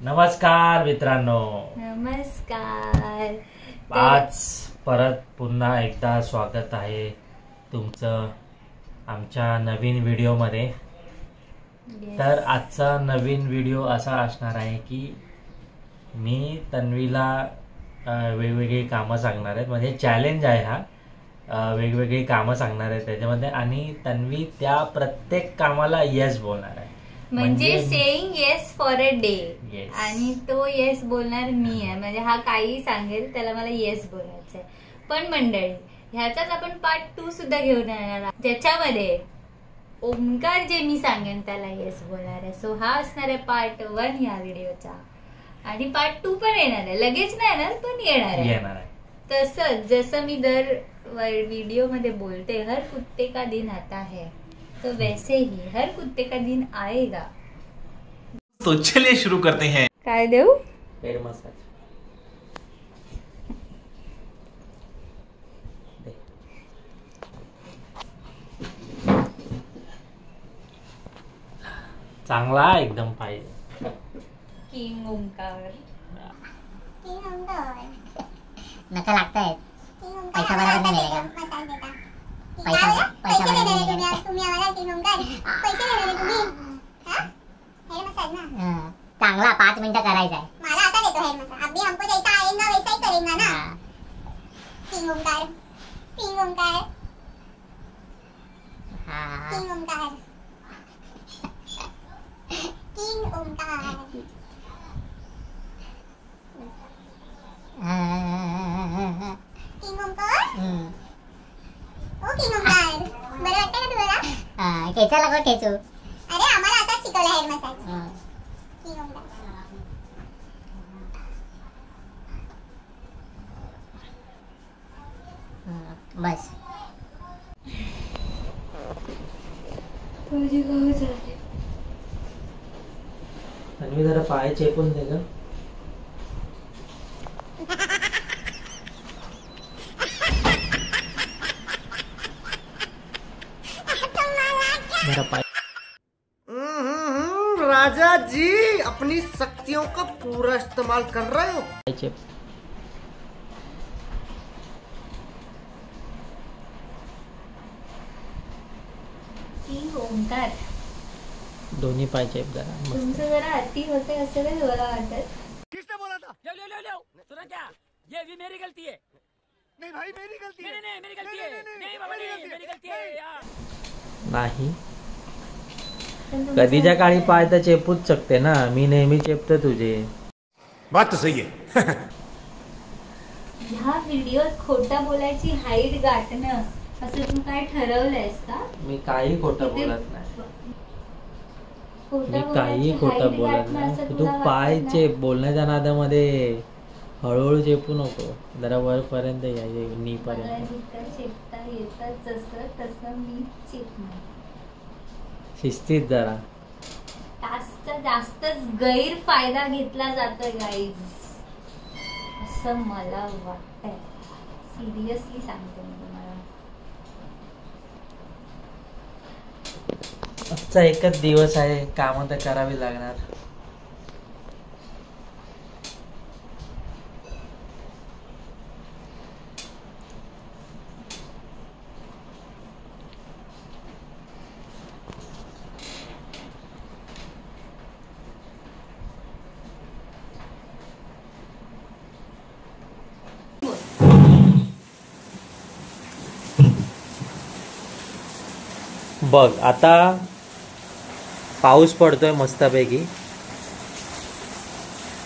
नमस्कार मित्रांनो. नमस्कार. आज परत पुन्हा एकदा स्वागत आहे तुमचं आमच्या नवीन व्हिडिओमध्ये. तर आजचा नवीन व्हिडिओ असा असणार आहे की मी तन्वीला वेगवेगळी कामं सांगणार आहेत. म्हणजे चॅलेंज आहे हा. वेगवेगळी कामं सांगणार आहे त्याच्यामध्ये आणि तन्वी त्या प्रत्येक कामाला येस बोलणार आहे. म्हणजे saying yes for a day. आणि तो येस बोलणार मी आहे. म्हणजे हा काही सांगेल त्याला मला येस बोलायचं आहे. पण मंडळी ह्याचाच आपण पार्ट 2 सुद्धा घेऊन येणार ज्याच्यामध्ये ओमकार जे मी सांगेन त्याला येस बोलणार आहे. सो हा असणार आहे पार्ट 1 या व्हिडिओचा. आणि पार्ट 2 पण येणार आहे. लगेच नाही येणार पण येणार आहे. तसंच जसं मी दर वीडियो मध्ये बोलते हर कुत्ते का दिन आता है तो वैसे ही हर कुत्ते का दिन आएगा. तो चलिए शुरू करते हैं. काय देऊ? Head massage. चांगला एकदम पाहिजे. किंग ओमकार. नका लागताय. पैसा बराबर नाही मिळेगा. पैसा तुम्ही आम्हाला किंग ओमकार पैसे देणार तुम्ही. हेड मसाज ना चांगला 5 मिनिटं करायचा आहे. मला आता देतो हेड मसाज. अभी हमको जैसा आएगा वैसा ही करेंगे ना. King Omkar king Omkar king Omkar king Omkar. King Omkar ओ किंग ओमकार बरं वाटतं का तुम्हाला? खेचा लागो खेचू. अरे आम्हाला आता शिकवलं हेड मसाज. किंग ओमकार बस. तुझी गाव झाली. तन्वी जरा पाय चेपून दे ग. राजा जी अपनी शक्तियों का पूरा इस्तेमाल कर रहे हो. किंग ओमकार दोन्ही पाय चेप जरा. तुमचं जरा अति होते असेल मला वाटत. किसने बोला था? ले सुना क्या? ये भी मेरी गलती है. नहीं भाई मेरी गलती है. नहीं मेरी गलती है. नहीं बाबा नहीं मेरी गलती है यार. नाही कधीच्या काळी पाय तर चेपूच शकते ना. मी नेहमी चेपतो तुझे. बात तो सही है. ह्या व्हिडिओत खोटा बोलायची हाईट गाठणं असं तू काय ठरवलंयस का? मी काही खोटं बोलत नाही. खोटं मी काही खोटं बोलत नाही. तू पाय चेप. बोलण्याच्या नादामध्ये हळूहळू चेपू नको. जरा वरपर्यंत यायचे नी पर्यंत. चेपता येतं जसं तसं मी चेपणार. शिस्तीत जरा. जास्तच गैरफायदा घेतला जातोय गाईज असं मला वाटतंय. सिरियसली सांगते मी तुम्हाला. आजचा एकच दिवस आहे. कामं तर करावी लागणार. बघ आता पाऊस पडतोय मस्तपैकी.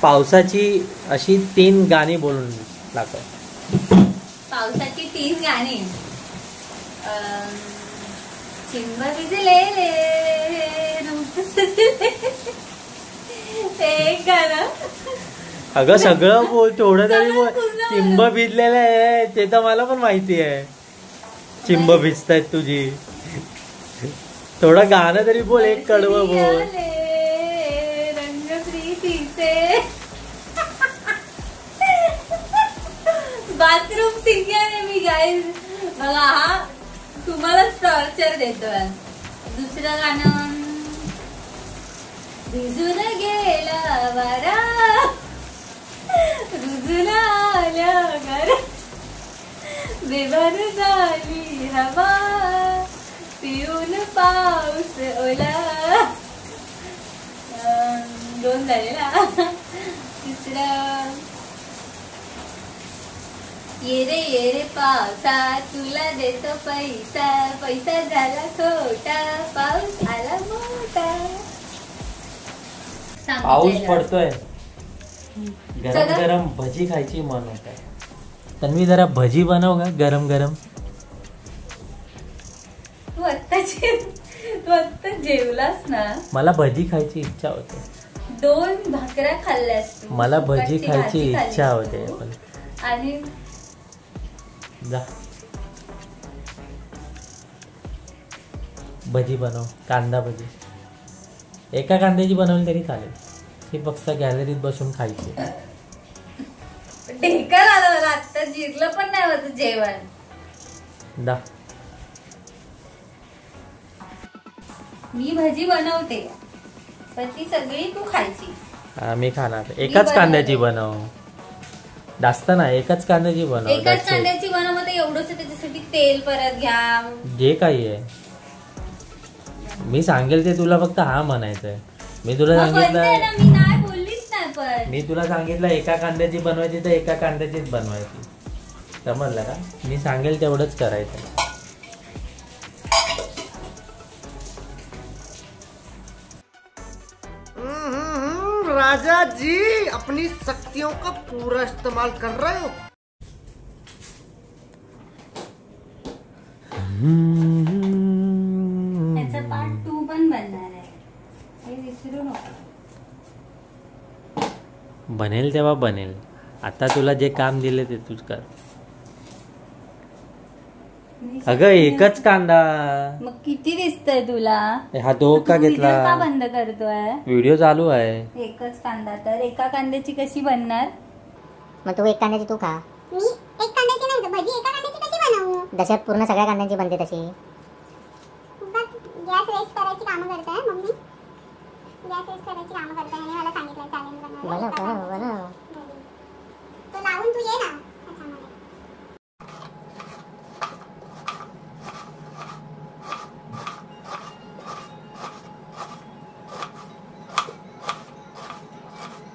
पावसाची अशी 3 गाणी बोलून दाखव. पावसाची 3 गाणी. चिंब भिजले एक गाणं. अगं सगळं बोल. थोडं तरी बोल. चिंब भिजलेलं आहे ते तर मला पण माहिती आहे. चिंब भिजतायत तुझी. थोडं गाणं तरी बोल. एक कडवं बोल. रंगप्रीतीचे बाथरूम सिंगर आहे मी गाईज. बघा हा तुम्हालाच टॉर्चर देतोय. दुसरं गाणं भिजून गेला वारा रुजून आल्या घर बेभान झाली हवा पिऊन पाऊस ओला. 2 झाले ना. तिसरं ये रे पावसा तुला देतो पैसा पैसा झाला खोटा पाऊस आला मोठा. पाऊस पडतोय गरम गरम भजी खायची मन होत आहे. तन्वी जरा भजी बनव का गरम गरम. तू आत्ता जेवलास ना. मला भजी खायची इच्छा होते. 2 भाकऱ्या खाल्ल्यास तू. मला भजी खायची इच्छा होते. आणि जा भजी बनव. कांदा भजी एका कांद्याची बनवली तरी चालेल. ती फक्त गॅलरीत बसून खायची. ढेकर आलं मला आत्ता. जिरलं पण नाही होतं जेवण. दा मी भजी बनवते पण ती सगळी तू खायची. मी खाणार. एकाच कांद्याची बनव. जास्त नाही. एकाच कांद्याची बनव. एकाच कांद्याची बनव. मग एवढंच त्याच्यासाठी तेल परत घ्या. जे काही आहे मी सांगेल ते तुला फक्त हा म्हणायचंय. मी तुला सांगितलं मी नाही बोललीच नाही. पण मी तुला सांगितलं एका कांद्याची बनवायची तर एका कांद्याचीच बनवायची. समजलं का. मी सांगेल तेवढंच करायचं. राजा जी अपनी शक्तियों का पूरा इस्तेमाल कर रहे हो. त्याचा पार्ट 2 पण बनणार आहे. हे विसरू नको. बनेल तेव्हा बनेल. आता तुला जे काम दिले ते तूच कर. अगं एकच कांदा. मग किती दिसतंय तुला. हा 2 का घेतला. का बंद करतोय. व्हिडिओ चालू आहे. एकच कांदा तर एका कांद्याची कशी बनणार. मग तू एक कांद्याची तू खा. मी एक कांद्याची नाही तर भजी एका कांद्याची कशी बनवू. जशा पूर्ण सगळ्या कांद्यांची बनते तशी. गॅस रेस्ट करायची कामं करताय मम्मी. गॅस रेस्ट करायची कामं करताय आणि मला सांगितलं चॅलेंज बनव. तो लावून तू ये ना.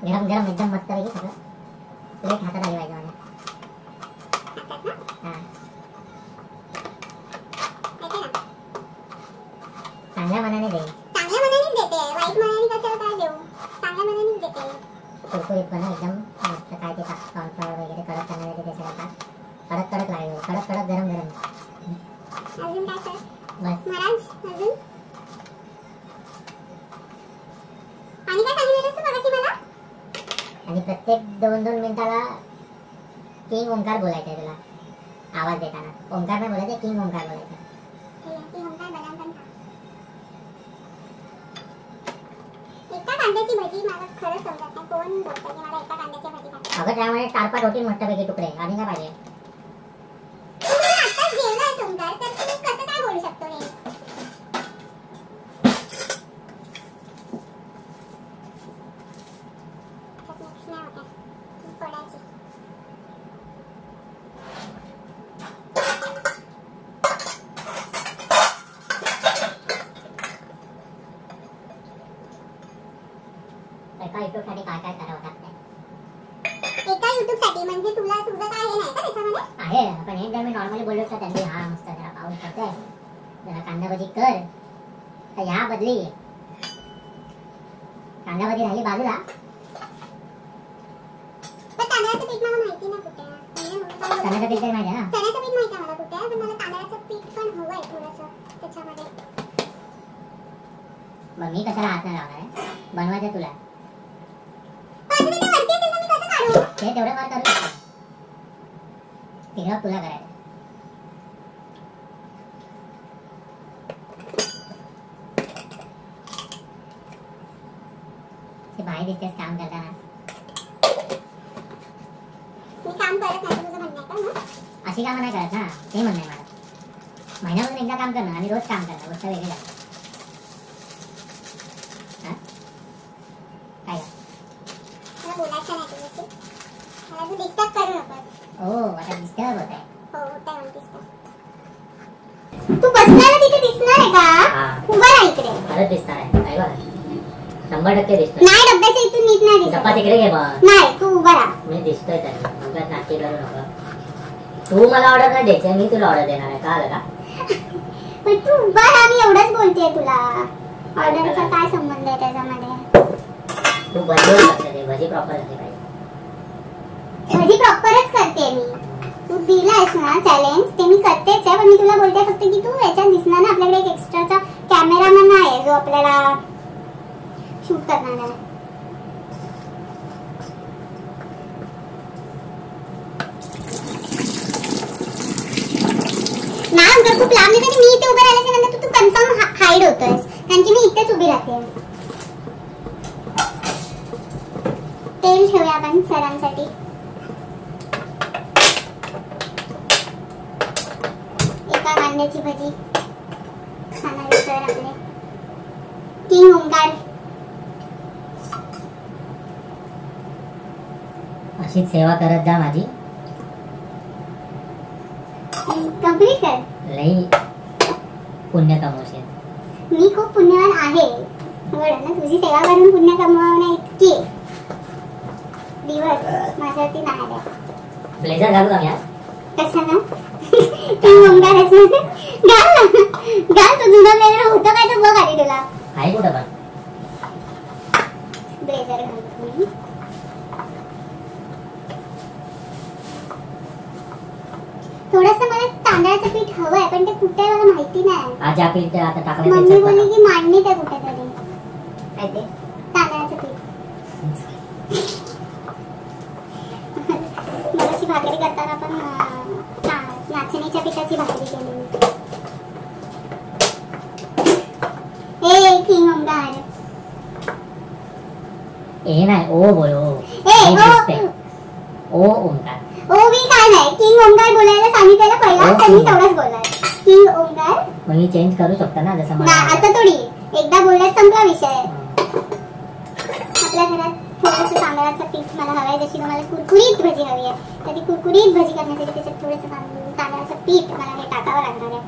गरम गरम एकदम मस्त पैकी सगळं प्लेट हातात आली पाहिजे मला. चांगल्या मनाने दे. चांगल्या मनानेच देते. वाईट मनाने कसं काय देऊ. चांगल्या मनानेच देते. कुरकुरीत बनव एकदम मस्त. काय ते कॉर्नफ्लॉवर वगैरे कडक करणार ते सगळं टाक. कडक कडक लागेल. कडक कडक गरम गरम. अजून काय कर. बस. महाराज अजून आणि काय सांगितलं तू मगाशी मला. आणि प्रत्येक 2-2 मिनिटाला किंग ओंकार बोलायचं आहे तुला. आवाज देताना ओंकार नाही बोलायचं. किंग ओंकार बोलायचं. एका कांद्याची भजी मला खरं समजत नाही. कोण बोलतं की मला एका कांद्याची भजी खायची. अगं त्यामुळे 4-5 होतील मस्तपैकी तुकडे. आणि काय पाहिजे. आता जेवलाय ओंकार तर तू कसं काय बोलू शकतो हे. एका युट्यूबसाठी काय काय करावं लागतंय. एका युट्यूबसाठी म्हणजे तुला तुझं काय हे नाही का त्याच्यामध्ये. आहे पण एक जर मी नॉर्मली बोललो तर त्यांनी हा मस्त जरा पाऊस पडतोय जरा कांदा भजी कर तर ह्या बदली कांदा भजी राहिली बाजूला. पण तांदळाचं पीठ मला माहिती नाही कुठे आहे. तांदळाचं पीठ माहिती आहे ना. चण्याचं पीठ माहिती आहे मला कुठे आहे. पण मला तांदळाचं पीठ पण हवंय थोडंसं त्याच्यामध्ये. मग मी कशाला हात नाही लावणार आहे. बनवायचं तुला. ते तेवढं मार करू शकतो. तिकडं तुला करायचं. ते बाहेर दिसतेस काम करताना. मी काम करत नाही तुझं म्हणणं आहे का मग. अशी कामं नाही करत ना. ते म्हणणं आहे मला. महिन्यातून एकदा काम करणं आणि रोज काम करणं गोष्ट वेगळी आहे. तू डिस्टर्ब करू नकोस. आता डिस्टर्ब होत आहे. होतंय म्हणतेस का? तू बसलेला तिथे दिसणार आहे का? उभा राहा इकडे. खरंच दिसणार आहे. 100% दिसतोय. नाही, डब्याच्या इथून नीट नाही दिसत. डब्बा तिकडे घे बा. नाही, तू उभा राहा. मी दिसतोय तरी. तुला नाटकी करू नको. तू मला ऑर्डर नाही द्यायची, मी तुला ऑर्डर देणार आहे. कळलं का? पण तू उभा राहा, मी एवढंच बोलतेय तुला. ऑर्डरचा काय संबंध आहे त्याच्यामध्ये? तू भजी करते, भजी प्रॉपर झाली पाहिजे. भजी प्रॉपरच करते मी. तू दिलायस ना चॅलेंज, ते मी करतेच आहे. पण मी तुला बोलते फक्त की तू याच्यात दिसणार ना, आपल्याकडे एक एक्स्ट्राचा कॅमेरामॅन आहे जो आपल्याला शूट करणार आहे. ना जर खूप लांब नाही तर मी इथे उभे राहिल्याच्या नंतर तू कन्फर्म हाईड होतोयस, कारण की मी इथेच उभी राहते. तेल ठेवूया आपण सरांसाठी. एका कांद्याची भजी खाणारे सर आपले किंग ओंकार. अशीच सेवा करत जा माझी. कंप्लीट कर. लई पुण्य कमवशील. मी खूप पुण्यवान आहे बरं ना, तुझी सेवा करून पुण्य कमवण्या इतके दिवस माझ्यावरती नाही आले. ब्लेझर घालू का मी आज? कशाला? किंग ओंकार घाल तो जुना ब्लेझर होतं काय तर बघ आधी तुला. आहे कुठं पण ब्लेझर घालतो. थोडस मला तांदळाचं पीठ हवं आहे, पण ते कुठे मला माहिती नाही. आज या पीठ आता टाकलं. मम्मी बोलली की मांडणी ते कुठेतरी काय ते तांदळाचं पीठ. मगाशी भाकरी करताना आपण नाचणीच्या पिठाची भाकरी केलेली. किंग ओंकार. ए नाही ओ बोल. ओ ओंकार. ओ मी काय नाही, किंग ओंकार बोलायला सांगितलेलं पहिला, त्यांनी तेवढंच बोललाय किंग ओंकार. मग मी चेंज करू शकतो ना, जसं मला असं थोडी एकदा बोलल्यास संपला विषय. आपल्या घरात थोडंसं तांदळाचं पीठ मला हवंय, जशी तुम्हाला कुरकुरीत भजी हवी आहे तर ती कुरकुरीत भजी करण्यासाठी त्याच्यात थोडंसं तांदळाचं पीठ मला हे टाकावं लागणार आहे.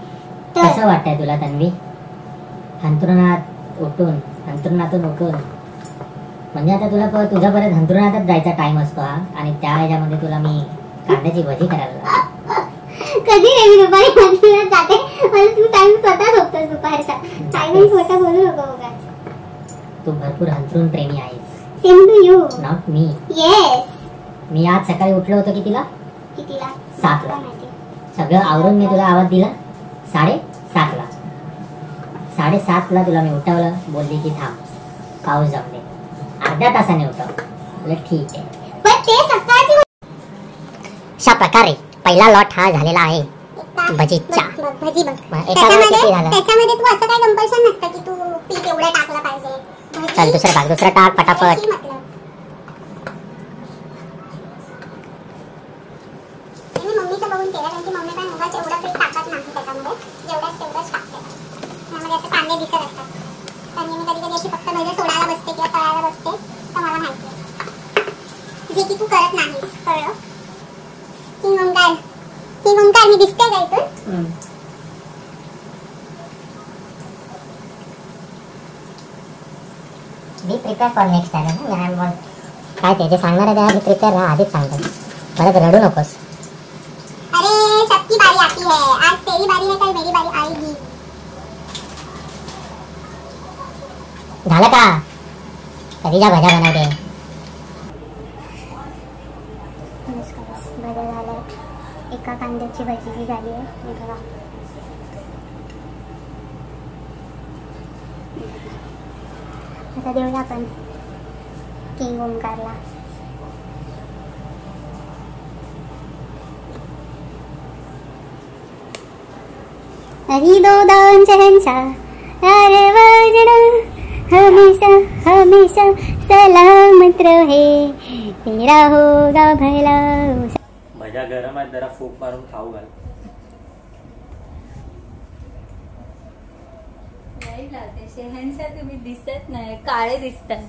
कसं वाटतंय तुला तन्वी? अंतरुणातून उठून म्हणजे आता तुला तुझा परत अंतरुणातच जायचा टाइम असतो हा, आणि त्या ह्याच्यामध्ये तुला मी कांद्याची भजी करायला. कधी रे मी दुपारी मंदिरात जाते, मला तू टाइम स्वतः झोपतोस दुपारचा. टाइमिंग खोटा बोलू नको बघा. तू भरपूर अंतरुण प्रेमी आहेस. Same to you. Not me. Yes. मी आज सकाळी उठलो होतो कितीला? 7ला. सगळं आवरून मी तुला आवाज दिला 7:30ला. 7:30ला तुला मी उठवलं, बोलली की थांब पाऊस जाऊ दे. अर्ध्या तासाने उठव. ठीक आहे. पण ते सकाळची अशा प्रकारे पहिला लॉट हा झालेला आहे भजीचा. भजी बघ. त्याच्यामध्ये तू असं काय कंपल्शन नसतं की तू पीठ एवढं टाकलं पाहिजे. चल दुसरं टाक पटापट. मम्मीचं बघून केलं, कारण की मम्मी काय उगाच एवढं पीठ टाकत नाही त्याच्यामध्ये, जेवढंच तेवढंच टाकते. त्यामध्ये असं कांदे दिसत असतात, कारण मी कधी अशी फक्त भजी सोडायला बसते किंवा तळायला बसते, तर मला माहिती आहे जे की तू करत नाहीस. कळलं? किंग ओंकार मी दिसते का इथून? Be prepare for next time. काय ते जे सांगणार आहे त्या मी प्रिपेअर राहा, आधीच सांगतो. परत रडू नकोस. अरे सबकी बारी आती है, आज तेरी बारी है, कल मेरी बारी आएगी. झालं का? कधीच्या भज्या बनवते? भज्या झाल्या. एका कांद्याची भजी जी झाली आहे बघा. आता देऊया आपण किंग ओंकारला. हरी दो दान शहंशाह अरे वजना हमेशा हमेशा सलामत रहे, तेरा होगा भला. भज्या गरम आहेत, जरा फूक मारून खाऊ घाल. शहंशाह तुम्ही दिसत नाही, काळे दिसतात.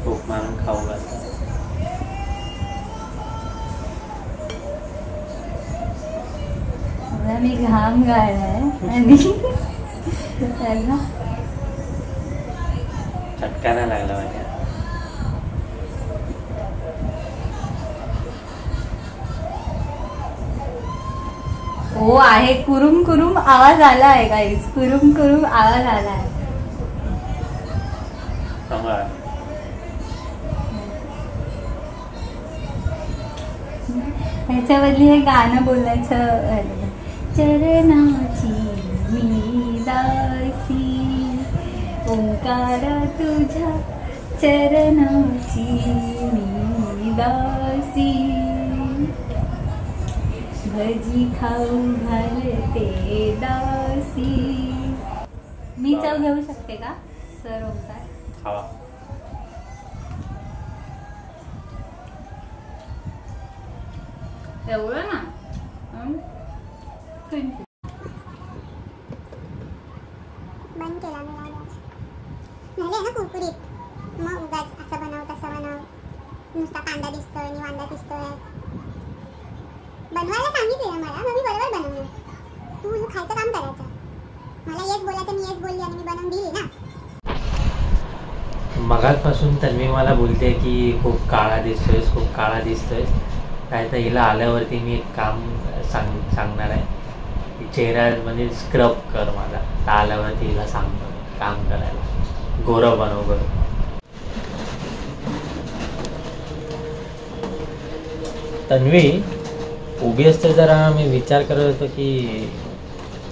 फूक मारून खाऊ घाल. मी घाम गाळलाय आणि चटका नाही लागला माझ्या. हो आहे. कुरुम कुरुम आवाज आला आहे गाईज. कुरुम कुरुम आवाज आला आहे. ह्याच्यावरली हे गाणं बोलायचं. चरणाची मी दासी ओंकारा तुझ्या चरणाची मी दासी भजी खाऊ घालते दासी. मी चव घेऊ शकते का सर ओंकार? खावा. एवढं ना बंद केला मी झाले ना कुरकुरीत. मग उगाच असं बनव तसं बनव. नुसता कांदा दिसतोय आणि वांदा दिसतोय. बनवायला सांगितलं मला, मग मी बरोबर बनवणार. तू खायचं काम करायचं. मला येस बोलायचं, मी येस बोलली आणि मी बनवून दिली ना. मगाचपासून तन्वी मला बोलते की खूप काळा दिसतोयस, खूप काळा दिसतोयस. काय तर हिला आल्यावरती मी एक काम सांगणार आहे. चेहरा म्हणजे स्क्रब कर माझा. तर आल्यावरती हिला सांगतो काम करायला. गोरं बनव बरं. तन्वी उभी असते जरा मी विचार करत होतो की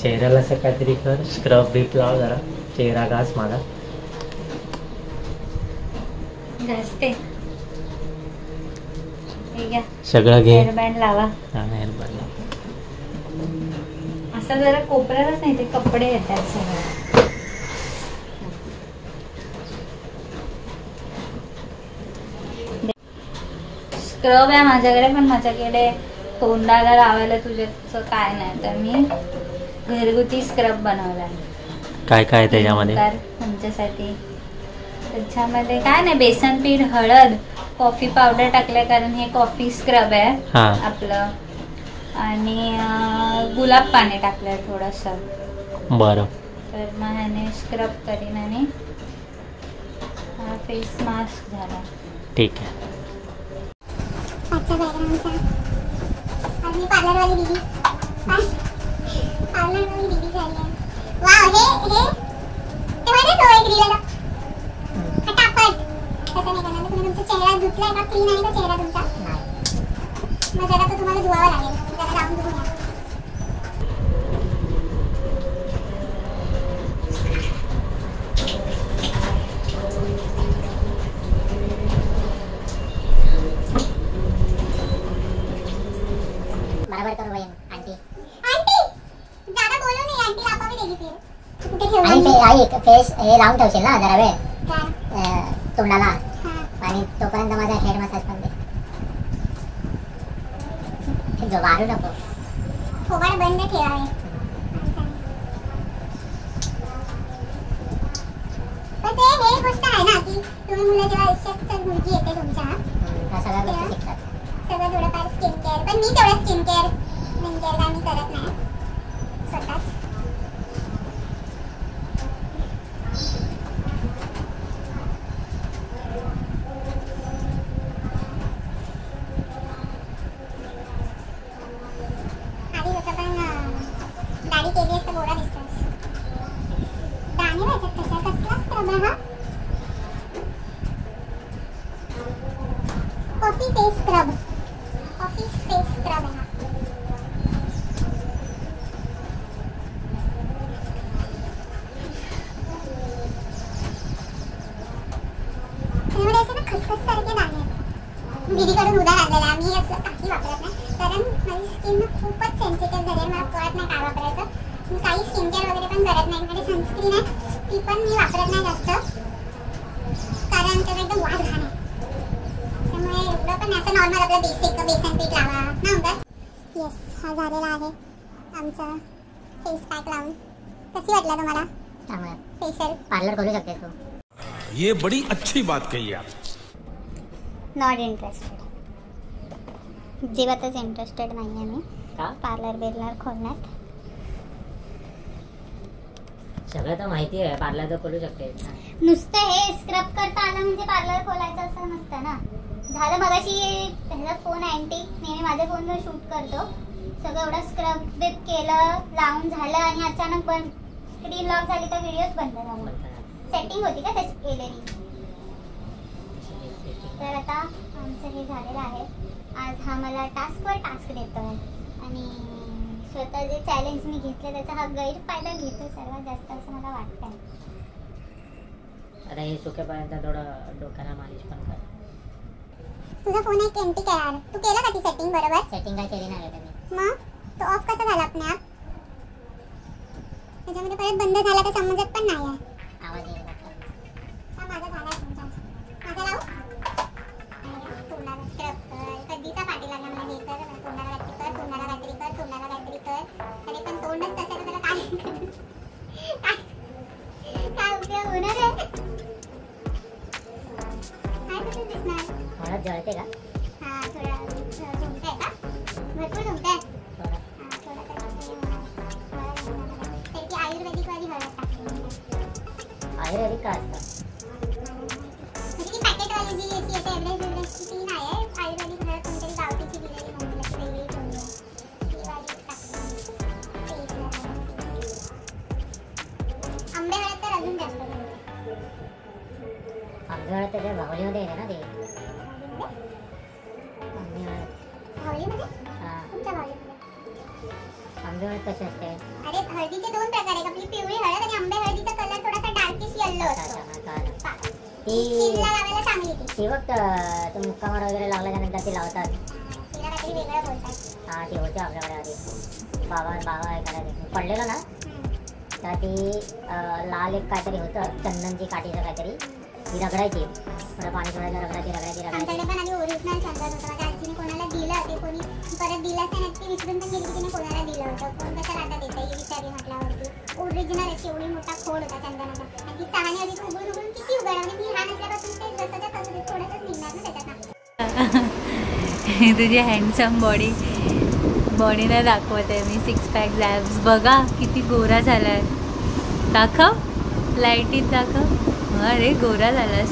चेहऱ्याला असं काहीतरी कर. स्क्रब बीप लाव जरा. चेहरा घास माझा. घासते. सगळं घे. हेअरबँड लावा. हेअरबँड असं जरा कोपऱ्यालाच नाही ते कपडे येतात सगळं. स्क्रब आहे माझ्याकडे, पण माझ्याकडे तोंडाला लावायला तुझ्याचं काय नाही. तर मी घरगुती स्क्रब बनवला. काय काय त्याच्यामध्ये? तुमच्यासाठी त्याच्यामध्ये काय नाही, बेसन पीठ, हळद, कॉफी पावडर टाकलंय कारण हे कॉफी स्क्रब आहे आपलं. आणि गुलाब पाणी टाकलंय थोडस. बरं. तर मग ह्याने स्क्रब करीन आणि हा फेस मास्क झाला. ठीक आहे. आजच्या बॅकग्राऊंडचा आज मी पार्लरवाली दीदी पार्लरवाली दीदी झाली आहे. वाव हे ते माहिती तो एक रील आला फटाफट. तसं नाही करणार. तुम्ही तुमचा चेहरा धुतलाय का? क्लीन आहे का चेहरा तुमचा? मग जरा तो तुम्हाला धुवावा लागेल. जरा लावून धुवूया. बराबर करू बहीण. आंटी आंटी ज्यादा बोलू नाही. आंटी लापा भी देगी फिर. कुठे आणि ठेवला? आई फेस हे लावून ठेवशील ना जरा वेळ काय? तोंडाला. हां. आणि तोपर्यंत माझा हेड मसाज पण दे. जो वारू नको. थोबाड बंद ठेवावे. पण ते हे गोष्ट आहे ना की तुम्ही मुलं जेव्हा आयुष्यात मुलगी येते तुमच्या सगळ्या गोष्टी शिकतात. सगळं थोडंफार स्किन केअर. पण मी तेवढं स्किन केअर काय मी करत नाही स्वतःच. आधी जसं पण दाढी केली असतं गोरा दिसतोस. दाणे व्हायच्यात कशा? कसला स्क्रब आहे हा? Coffee face scrub. Coffee face scrub आहे हा. त्यामध्ये असे ना खसखस सारखे दाणे आहेत. दीदीकडून उधार आणलेला. मी असं काही वापरत नाही कारण माझी स्किन खूपच सेन्सिटिव्ह झाली आहे. मला कळत नाही काय वापरायचं. मी काही स्किन केअर वगैरे पण करत नाही. म्हणजे सनस्क्रीन आहे ती पण मी वापरत नाही जास्त कारण त्याचा एकदम वास घाण आहे. त्यामुळे एवढं पण असं नॉर्मल आपलं बेसिक बेसन पीठ लावा ना उगाच. येस हा झालेला आहे आमचा फेस पॅक लावून. कशी वाटला तुम्हाला त्यामुळे फेशियल? पार्लर करू शकते तू. ये बड़ी अच्छी बात कही आप. Not interested. जीवातच इंटरेस्टेड नाही आहे मी का? पार्लर बिर्लर खोलण्यात. सगळं तर माहिती आहे, पार्लर तर खोलू शकते. नुसतं हे स्क्रब करता आलं म्हणजे पार्लर खोलायचं असं नसतं ना. झालं मगाशी ह्याचा फोन अँटिक, मी माझ्या फोनवर शूट करतो, सगळं एवढं स्क्रब बिप केलं, लावून झालं आणि अचानक बंद, स्क्रीन लॉक झाली तर व्हिडिओच बंद झाला. सेटिंग होती का त्याची केलेली. तर आता आमचं हे झालेलं आहे. आज हा मला टास्कवर टास्क देतो आणि स्वतः जे चॅलेंज मी घेतलं त्याचा हा गैरफायदा घेतो सर्वात जास्त असं मला वाटतं. आता हे सुकेपर्यंत थोडं डोक्याला मालिश पण कर. तुझा फोन एक एम्प्टी आहे, तू केलं का ती सेटिंग बरोबर? सेटिंग काय केली नाही त्यांनी. मग तो ऑफ कसा झाला आपल्या आप? त्याच्यामध्ये परत बंद झाला तर समजत पण नाही आहे. आवाज येईल माझा झाला तुमचा. माझा लावू? तोंडाला स्क्रब कर, कधीचा पाठी लागला मला हे कर, तोंडाला काहीतरी कर, तोंडाला काहीतरी कर, तोंडाला काहीतरी कर. तरी पण तोंडच तसं त्याला काय उपयोग होणार आहे? काय कसं दिसणार? मला जळते का? हा थोडा झुमतंय का? भरपूर झुमतंय. आयुर्वेदिक वाली हळद टाकली. आयुर्वेदिक का असतं? म्हणजे ती पॅकेटवाली जी याची येते एव्हरेस्ट ती नाही आहे. आयुर्वेदिक हळद कोणतरी गावठीची दिलेली मम्मीला ती वेगळी ठेवली आहे. ती वाली टाकली. आंबे हळद तर अजून जास्त घालते. आंबे हळद त्याच्या भावलीमध्ये येते ना ते. आंबे हळद भावलीमध्ये? हा. तुमच्या भावलीमध्ये? आंबे हळद कशी असते? अरे हळदीचे दोन प्रकार आहेत. आपली पिवळी हळद आणि आंबे हळदीचा कलर थोडासा डार्किश येलो असतो. स्किनला लावायला चांगली ती फक्त तो मुक्कामार वगैरे लागल्यानंतर ती लावतात. तिला काहीतरी वेगळं बोलतात. हा ती होती आपल्याकडे आधी. बाबा एखाद्या पडलेलं ना तर ती लाल एक काहीतरी होतं चंदनची काठीचं काहीतरी, ती रगडायची, थोडं पाणी थोडं रगडायची. आमच्याकडे पण आधी ओरिजिनल चंदन होतं. माझ्या आजीने कोणाला दिलं ते कोणी परत दिलंच नाही. ती विसरून पण गेली की तिने कोणाला दिलं होतं. कोण कशाला आता देता येईल विचारली म्हटल्यावरती. ओरिजिनल अशी एवढी मोठा खोड होता चंदनाचा आणि ती सहाने आधी उघडून किती उघड म्हणजे मी लहान असल्यापासून ते जसं तसं थोडंसंच निघणार ना त्याच्यात. तुझी हँडसम बॉडीला दाखवते मी. 6 पॅक ॲब्स बघा किती गोरा झालाय. दाखव, लाईटीत दाखव. अरे गोरा झालास.